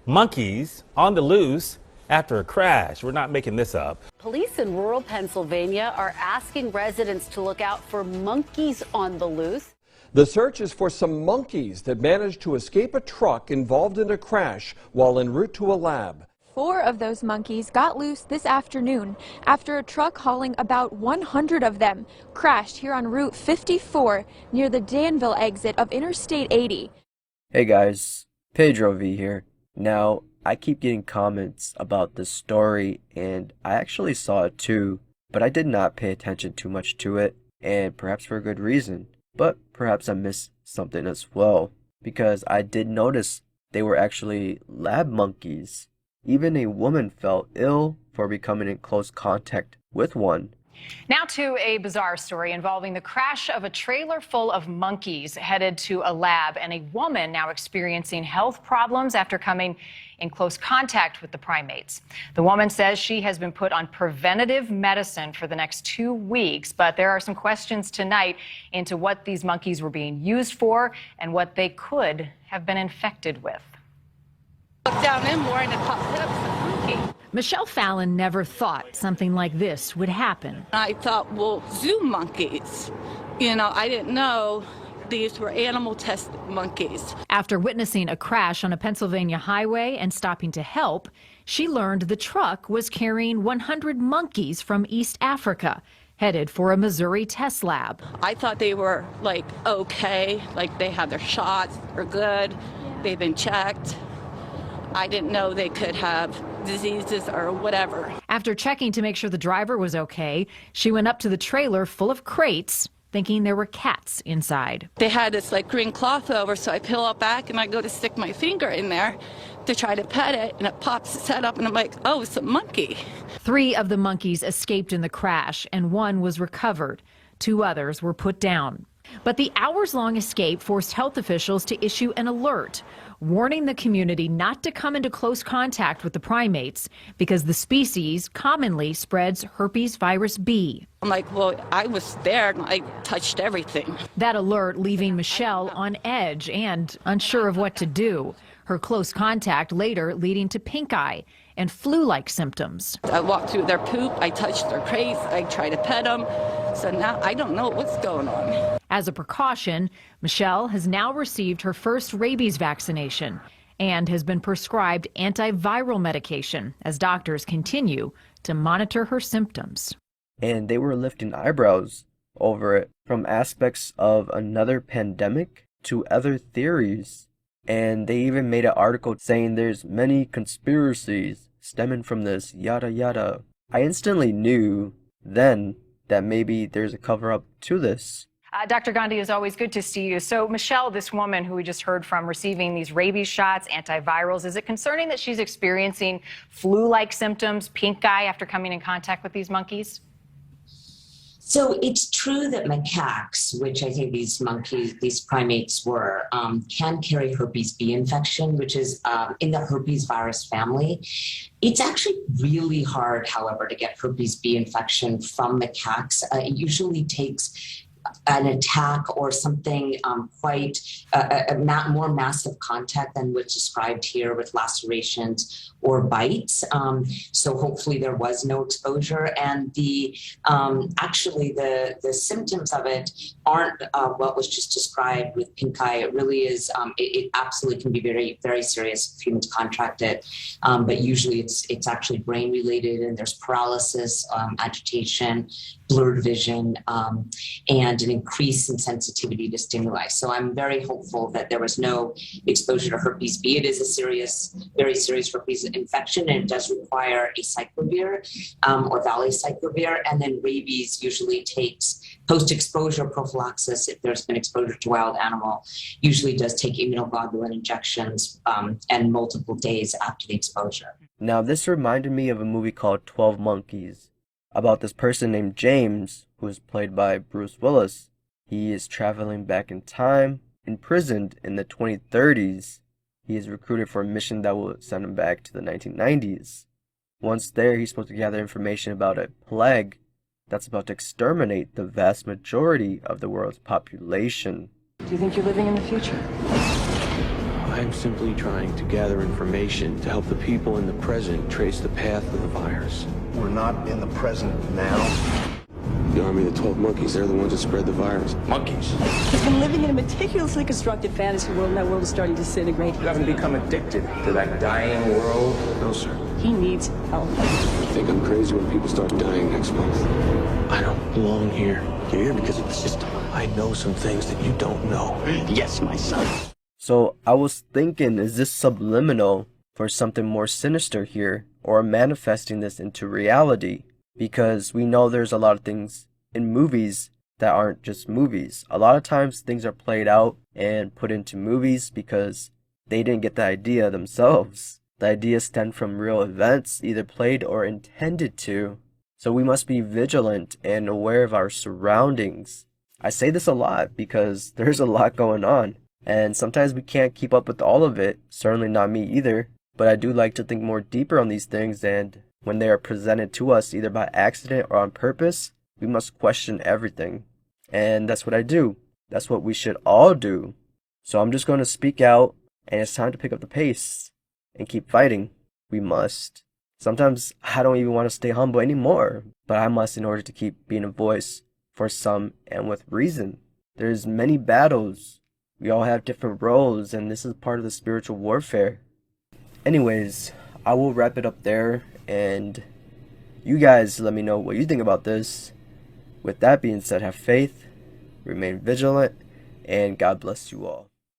Monkeys on the loose after a crash. We're not making this up. Police in rural Pennsylvania are asking residents to look out for monkeys on the loose. The search is for some monkeys that managed to escape a truck involved in a crash while en route to a lab. 4 of those monkeys got loose this afternoon after a truck hauling about 100 of them crashed here on Route 54 near the Danville exit of Interstate 80. Hey guys, PayDroV here. Now, I keep getting comments about this story, and I actually saw it too, but I did not pay attention too much to it, and perhaps for a good reason. But perhaps I missed something as well, because I did notice they were actually lab monkeys. Even a woman fell ill for becoming in close contact with one. Now to a bizarre story involving the crash of a trailer full of monkeys headed to a lab, and a woman now experiencing health problems after coming in close contact with the primates. The woman says she has been put on preventative medicine for the next 2 weeks, but there are some questions tonight into what these monkeys were being used for and what they could have been infected with. Looked down in more and it popped up some monkey. Michelle Fallon never thought something like this would happen. I thought, well, zoo monkeys. You know, I didn't know these were animal test monkeys. After witnessing a crash on a Pennsylvania highway and stopping to help, she learned the truck was carrying 100 monkeys from East Africa, headed for a Missouri test lab. I thought they were like okay, like they had their shots, they're good, they've been checked. I didn't know they could have diseases or whatever. After checking to make sure the driver was okay, she went up to the trailer full of crates, thinking there were cats inside. They had this like green cloth over, so I peel it back and I go to stick my finger in there to try to pet it, and it pops its head up and I'm like, oh, it's a monkey. 3 of the monkeys escaped in the crash and 1 was recovered. 2 others were put down. But the hours-long escape forced health officials to issue an alert, warning the community not to come into close contact with the primates because the species commonly spreads herpes virus B. I'm like, well, I was there and I touched everything. That alert leaving Michelle on edge and unsure of what to do. Her close contact later leading to pink eye and flu-like symptoms. I walked through their poop, I touched their crates, I tried to pet them, so now I don't know what's going on. As a precaution, Michelle has now received her first rabies vaccination and has been prescribed antiviral medication as doctors continue to monitor her symptoms. And they were lifting eyebrows over it, from aspects of another pandemic to other theories. And they even made an article saying there's many conspiracies stemming from this, yada yada. I instantly knew then that maybe there's a cover-up to this. Dr. Gandhi, is always good to see you. So, Michelle, this woman who we just heard from receiving these rabies shots, antivirals, is it concerning that she's experiencing flu-like symptoms, pink eye, after coming in contact with these monkeys? So it's true that macaques, which I think these monkeys, these primates were, can carry herpes B infection, which is in the herpes virus family. It's actually really hard, however, to get herpes B infection from macaques. It usually takes an attack or something quite more massive contact than what's described here with lacerations or bites. So hopefully there was no exposure, and the actually the symptoms of it aren't what was just described with pink eye. It really is. It absolutely can be very, very serious if humans contract it, but usually it's actually brain related, and there's paralysis, agitation, blurred vision, and an increase in sensitivity to stimuli. So I'm very hopeful that there was no exposure to herpes B. It is a serious, very serious herpes infection, and it does require acyclovir or valacyclovir. And then rabies usually takes post-exposure prophylaxis. If there's been exposure to wild animal, usually does take immunoglobulin injections and multiple days after the exposure. Now, this reminded me of a movie called 12 Monkeys, about this person named James, who is played by Bruce Willis. He is traveling back in time, imprisoned in the 2030s. He is recruited for a mission that will send him back to the 1990s. Once there, he's supposed to gather information about a plague that's about to exterminate the vast majority of the world's population. Do you think you're living in the future? I'm simply trying to gather information to help the people in the present trace the path of the virus. We're not in the present now. The army of the 12 monkeys, they're the ones that spread the virus. Monkeys. He's been living in a meticulously constructed fantasy world, and that world is starting to disintegrate. You haven't become addicted to that dying world? No, sir. He needs help. I think I'm crazy when people start dying next month. I don't belong here. You're here because of the system. I know some things that you don't know. Yes, my son. So I was thinking, is this subliminal for something more sinister here, or manifesting this into reality? Because we know there's a lot of things in movies that aren't just movies. A lot of times things are played out and put into movies because they didn't get the idea themselves. The idea stemmed from real events, either played or intended to. So we must be vigilant and aware of our surroundings. I say this a lot because there's a lot going on, and sometimes we can't keep up with all of it. Certainly not me either. But I do like to think more deeper on these things, and when they are presented to us either by accident or on purpose, we must question everything. And that's what I do. That's what we should all do. So I'm just going to speak out, and it's time to pick up the pace and keep fighting. We must. Sometimes I don't even want to stay humble anymore, but I must in order to keep being a voice for some, and with reason. There's many battles. We all have different roles, and this is part of the spiritual warfare. Anyways, I will wrap it up there, and you guys let me know what you think about this. With that being said, have faith, remain vigilant, and God bless you all.